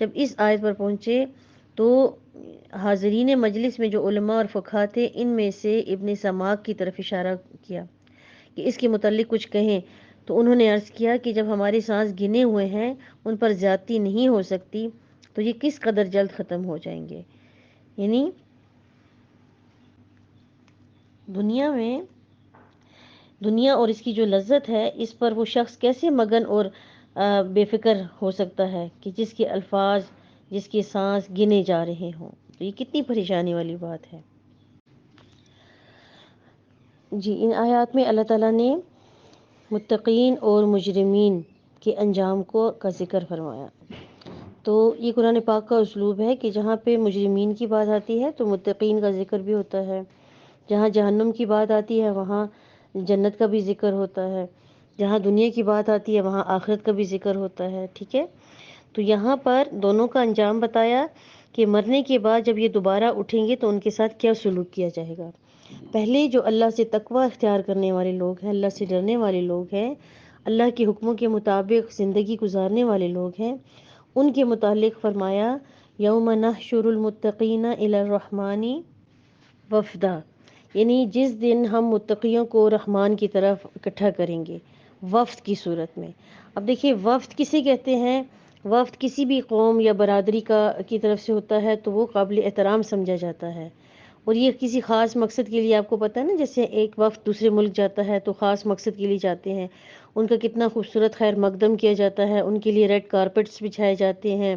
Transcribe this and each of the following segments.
جب اس آیت پر پہنچے تو حاضرین مجلس میں جو علماء اور فقہا تھے ان میں سے ابن سماک کی طرف اشارہ کیا کہ اس کے متعلق کچھ کہیں، تو انہوں نے عرض کیا کہ جب ہمارے سانس گنے ہوئے ہیں ان پر زیادتی نہیں ہو سکتی تو یہ کس قدر جلد ختم ہو جائیں گے. یعنی دنیا اور اس کی جو لذت ہے اس پر وہ شخص کیسے مگن اور بے فکر ہو سکتا ہے کہ جس کے الفاظ، جس کے سانس گنے جا رہے ہوں. تو یہ کتنی پریشانی والی بات ہے. جی، ان آیات میں اللہ تعالیٰ نے متقین اور مجرمین کے انجام کا ذکر فرمایا. تو یہ قرآن پاک کا اسلوب ہے کہ جہاں پہ مجرمین کی بات آتی ہے تو متقین کا ذکر بھی ہوتا ہے، جہاں جہنم کی بات آتی ہے وہاں جنت کا بھی ذکر ہوتا ہے، جہاں دنیا کی بات آتی ہے وہاں آخرت کا بھی ذکر ہوتا ہے. ٹھیک ہے، تو یہاں پر دونوں کا انجام بتایا کہ مرنے کے بعد جب یہ دوبارہ اٹھیں گے تو ان کے ساتھ کیا سلوک کیا جائے گا. پہلے جو اللہ سے تقوی اختیار کرنے والے لوگ ہیں، اللہ سے ڈرنے والے لوگ ہیں، اللہ کے حکموں کے مطابق زندگی گزارنے والے لوگ ہیں، ان کے متعلق فرمایا یوم نحشر المتقین الی الرحمن وفدا، یعنی جس دن ہم متقیوں کو رحمان کی طرف اکٹھا کریں گے وفد کی صورت میں. اب دیکھیے وفد کسے کہتے ہیں؟ وفد کسی بھی قوم یا برادری کی طرف سے ہوتا ہے تو وہ قابل احترام سمجھا جاتا ہے، اور یہ کسی خاص مقصد کے لیے، آپ کو پتہ ہے نا جیسے ایک وقت دوسرے ملک جاتا ہے تو خاص مقصد کے لیے جاتے ہیں، ان کا کتنا خوبصورت خیر مقدم کیا جاتا ہے، ان کے لیے ریڈ کارپٹس بچھائے جاتے ہیں،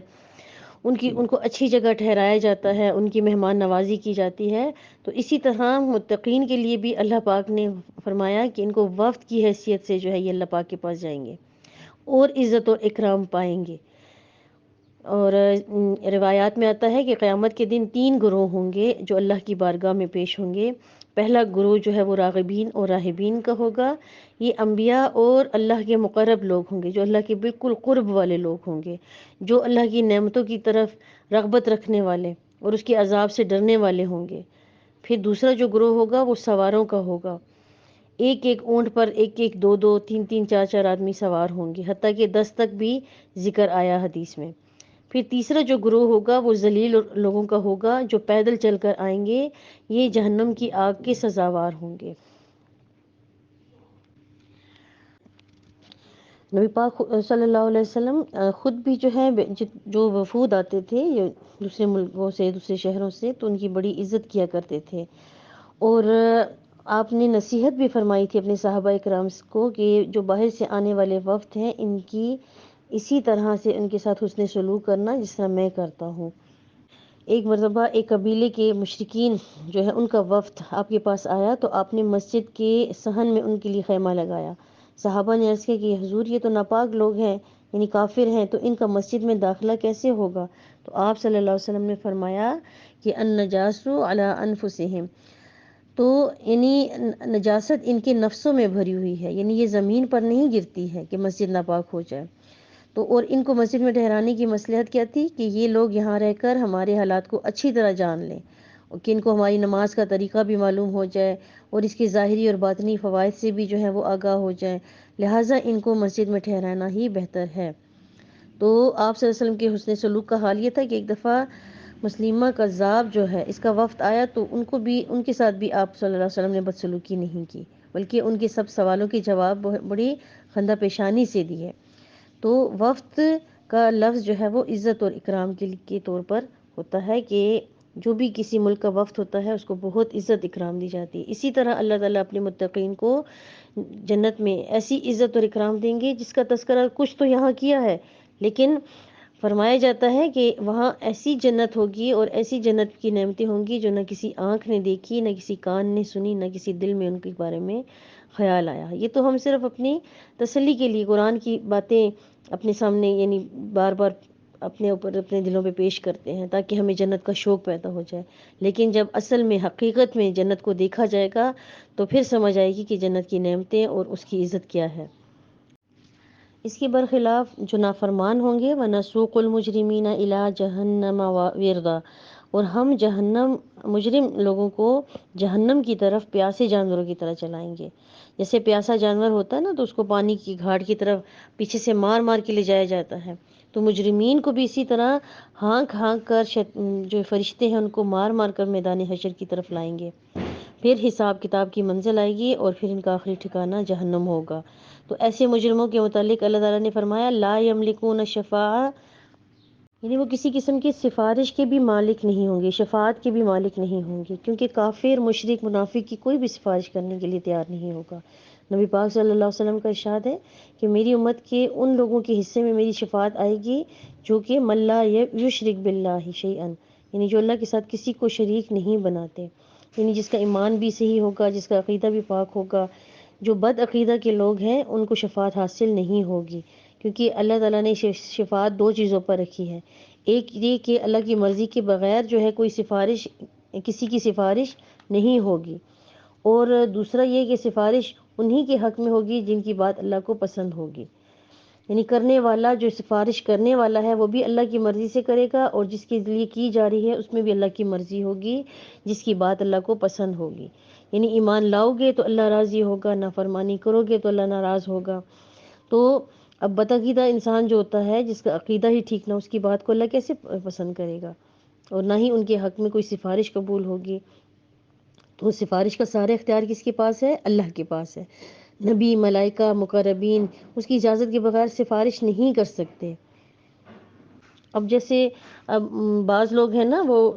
ان کو اچھی جگہ ٹھہرایا جاتا ہے، ان کی مہمان نوازی کی جاتی ہے. تو اسی طرح متقین کے لیے بھی اللہ پاک نے فرمایا کہ ان کو وفد کی حیثیت سے جو ہے یہ اللہ پاک کے پاس جائیں گے اور عزت اور اکرام پائیں گے. اور روایات میں آتا ہے کہ قیامت کے دن 3 گروہ ہوں گے جو اللہ کی بارگاہ میں پیش ہوں گے. پہلا گروہ جو ہے وہ راغبین اور راہبین کا ہوگا. یہ انبیاء اور اللہ کے مقرب لوگ ہوں گے، جو اللہ کے بالکل قرب والے لوگ ہوں گے، جو اللہ کی نعمتوں کی طرف رغبت رکھنے والے اور اس کے عذاب سے ڈرنے والے ہوں گے. پھر دوسرا جو گروہ ہوگا وہ سواروں کا ہوگا. ایک ایک اونٹ پر ایک ایک 2 2 3 3 4 4 آدمی سوار ہوں گے، حتیٰ کہ 10 تک بھی ذکر آیا حدیث میں. پھر تیسرا جو گروہ ہوگا وہ ذلیل لوگوں کا ہوگا جو پیدل چل کر آئیں گے، یہ جہنم کی آگ کے سزاوار ہوں گے. نبی پاک صلی اللہ علیہ وسلم خود بھی جو ہے جو وفود آتے تھے دوسرے ملکوں سے، دوسرے شہروں سے، تو ان کی بڑی عزت کیا کرتے تھے. اور آپ نے نصیحت بھی فرمائی تھی اپنے صحابہ اکرام کو کہ جو باہر سے آنے والے وفد ہیں ان کی اسی طرح سے ان کے ساتھ حسن سلوک کرنا جس طرح میں کرتا ہوں. ایک مرتبہ ایک قبیلے کے مشرکین جو ہے ان کا وفد آپ کے پاس آیا تو آپ نے مسجد کے صحن میں ان کے لیے خیمہ لگایا. صحابہ نے عرض کیا کہ حضور یہ تو ناپاک لوگ ہیں، یعنی کافر ہیں، تو ان کا مسجد میں داخلہ کیسے ہوگا؟ تو آپ صلی اللہ علیہ وسلم نے فرمایا کہ النجاس علی انفسہم، تو یعنی نجاست ان کے نفسوں میں بھری ہوئی ہے، یعنی یہ زمین پر نہیں گرتی ہے کہ مسجد ناپاک ہو جائے. تو اور ان کو مسجد میں ٹھہرانے کی مصلحت کیا تھی کہ یہ لوگ یہاں رہ کر ہمارے حالات کو اچھی طرح جان لیں، کہ ان کو ہماری نماز کا طریقہ بھی معلوم ہو جائے اور اس کے ظاہری اور باطنی فوائد سے بھی جو ہے وہ آگاہ ہو جائیں، لہٰذا ان کو مسجد میں ٹھہرانا ہی بہتر ہے. تو آپ صلی اللہ علیہ وسلم کے حسن سلوک کا حال یہ تھا کہ ایک دفعہ مسلمہ کذاب جو ہے اس کا وفد آیا تو ان کے ساتھ بھی آپ صلی اللہ علیہ وسلم نے بدسلوکی نہیں کی، بلکہ ان کے سب سوالوں کے جواب بڑی خندہ پیشانی سے دیے. تو وفد کا لفظ جو ہے وہ عزت اور اکرام کے طور پر ہوتا ہے کہ جو بھی کسی ملک کا وفد ہوتا ہے اس کو بہت عزت اکرام دی جاتی ہے. اسی طرح اللہ تعالیٰ اپنے متقین کو جنت میں ایسی عزت اور اکرام دیں گے جس کا تذکرہ کچھ تو یہاں کیا ہے، لیکن فرمایا جاتا ہے کہ وہاں ایسی جنت ہوگی اور ایسی جنت کی نعمتیں ہوں گی جو نہ کسی آنکھ نے دیکھی، نہ کسی کان نے سنی، نہ کسی دل میں ان کے بارے میں خیال آیا. یہ تو ہم صرف اپنی تسلی کے لیے قرآن کی باتیں اپنے سامنے یعنی بار بار اپنے اوپر اپنے دلوں پہ پیش کرتے ہیں تاکہ ہمیں جنت کا شوق پیدا ہو جائے، لیکن جب اصل میں حقیقت میں جنت کو دیکھا جائے گا تو پھر سمجھ آئے گی کہ جنت کی نعمتیں اور اس کی عزت کیا ہے. اس کے برخلاف جو نافرمان ہوں گے وَنَسُوقُ الْمُجْرِمِينَ إِلَىٰ جَهَنَّمَ وِرْدًا، اور ہم مجرم لوگوں کو جہنم کی طرف پیاسے جانوروں کی طرح چلائیں گے. جیسے پیاسا جانور ہوتا ہے نا تو اس کو پانی کی گھاٹ کی طرف پیچھے سے مار مار کے لے جایا جاتا ہے، تو مجرمین کو بھی اسی طرح ہانک ہانک کر جو فرشتے ہیں ان کو مار مار کر میدان حشر کی طرف لائیں گے. پھر حساب کتاب کی منزل آئے گی اور پھر ان کا آخری ٹھکانہ جہنم ہوگا. تو ایسے مجرموں کے متعلق اللہ تعالیٰ نے فرمایا لا یملکون الشفاعہ، یعنی وہ کسی قسم کی سفارش کے بھی مالک نہیں ہوں گے، شفاعت کے بھی مالک نہیں ہوں گے، کیونکہ کافر مشرک منافق کی کوئی بھی سفارش کرنے کے لیے تیار نہیں ہوگا. نبی پاک صلی اللہ علیہ وسلم کا ارشاد ہے کہ میری امت کے ان لوگوں کے حصے میں میری شفاعت آئے گی جو کہ من لا یشرک باللہ شیئا، یعنی جو اللہ کے ساتھ کسی کو شریک نہیں بناتے، یعنی جس کا ایمان بھی صحیح ہوگا، جس کا عقیدہ بھی پاک ہوگا. جو بد عقیدہ کے لوگ ہیں ان کو شفاعت حاصل نہیں ہوگی، کیونکہ اللہ تعالیٰ نے شفاعت دو چیزوں پر رکھی ہے. ایک یہ کہ اللہ کی مرضی کے بغیر جو ہے کوئی سفارش، کسی کی سفارش نہیں ہوگی، اور دوسرا یہ کہ سفارش انہی کے حق میں ہوگی جن کی بات اللہ کو پسند ہوگی. یعنی کرنے والا، جو سفارش کرنے والا ہے وہ بھی اللہ کی مرضی سے کرے گا، اور جس کے لیے کی جا رہی ہے اس میں بھی اللہ کی مرضی ہوگی، جس کی بات اللہ کو پسند ہوگی. یعنی ایمان لاؤ گے تو اللہ راضی ہوگا، نافرمانی کرو گے تو اللہ ناراض ہوگا. تو اب بدعقیدہ انسان جو ہوتا ہے، جس کا عقیدہ ہی ٹھیک نہ، اس کی بات کو اللہ کیسے پسند کرے گا، اور نہ ہی ان کے حق میں کوئی سفارش قبول ہوگی. تو سفارش کا سارا اختیار کس کے پاس ہے؟ اللہ کے پاس ہے. نبی، ملائکہ، مقربین اس کی اجازت کے بغیر سفارش نہیں کر سکتے. اب جیسے بعض لوگ ہیں نا، وہ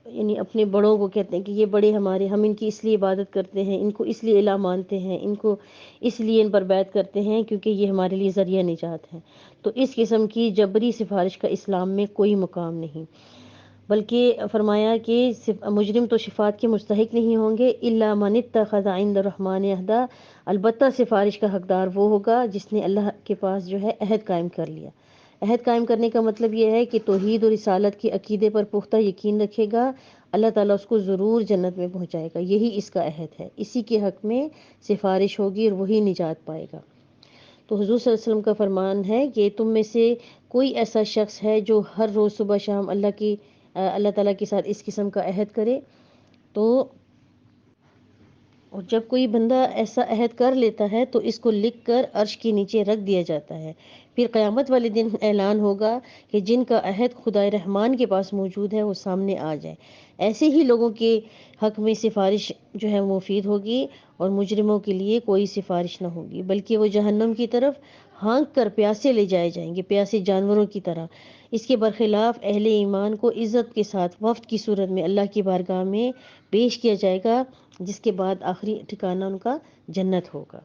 یعنی اپنے بڑوں کو کہتے ہیں کہ یہ بڑے ہمارے، ہم ان کی اس لیے عبادت کرتے ہیں، ان کو اس لیے الہ مانتے ہیں، ان کو اس لیے ان پر بیعت کرتے ہیں کیونکہ یہ ہمارے لیے ذریعہ نجات ہے. تو اس قسم کی جبری سفارش کا اسلام میں کوئی مقام نہیں، بلکہ فرمایا کہ مجرم تو شفاعت کے مستحق نہیں ہوں گے الا من اتخذ عند الرحمن عہدا، البتہ سفارش کا حقدار وہ ہوگا جس نے اللہ کے پاس جو ہے عہد قائم کر لیا. عہد قائم کرنے کا مطلب یہ ہے کہ توحید اور رسالت کے عقیدے پر پختہ یقین رکھے گا، اللہ تعالیٰ اس کو ضرور جنت میں پہنچائے گا. یہی اس کا عہد ہے، اسی کے حق میں سفارش ہوگی اور وہی نجات پائے گا. تو حضور صلی اللہ علیہ وسلم کا فرمان ہے کہ تم میں سے کوئی ایسا شخص ہے جو ہر روز صبح شام اللہ تعالیٰ کے ساتھ اس قسم کا عہد کرے. تو اور جب کوئی بندہ ایسا عہد کر لیتا ہے تو اس کو لکھ کر عرش کے نیچے رکھ دیا جاتا ہے. پھر قیامت والے دن اعلان ہوگا کہ جن کا عہد خدائے رحمان کے پاس موجود ہے وہ سامنے آ جائے. ایسے ہی لوگوں کے حق میں سفارش جو ہے مفید ہوگی، اور مجرموں کے لیے کوئی سفارش نہ ہوگی، بلکہ وہ جہنم کی طرف ہانک کر پیاسے لے جائے جائیں گے، پیاسے جانوروں کی طرح. اس کے برخلاف اہل ایمان کو عزت کے ساتھ وفد کی صورت میں اللہ کی بارگاہ میں پیش کیا جائے گا، جس کے بعد آخری ٹھکانہ ان کا جنت ہوگا.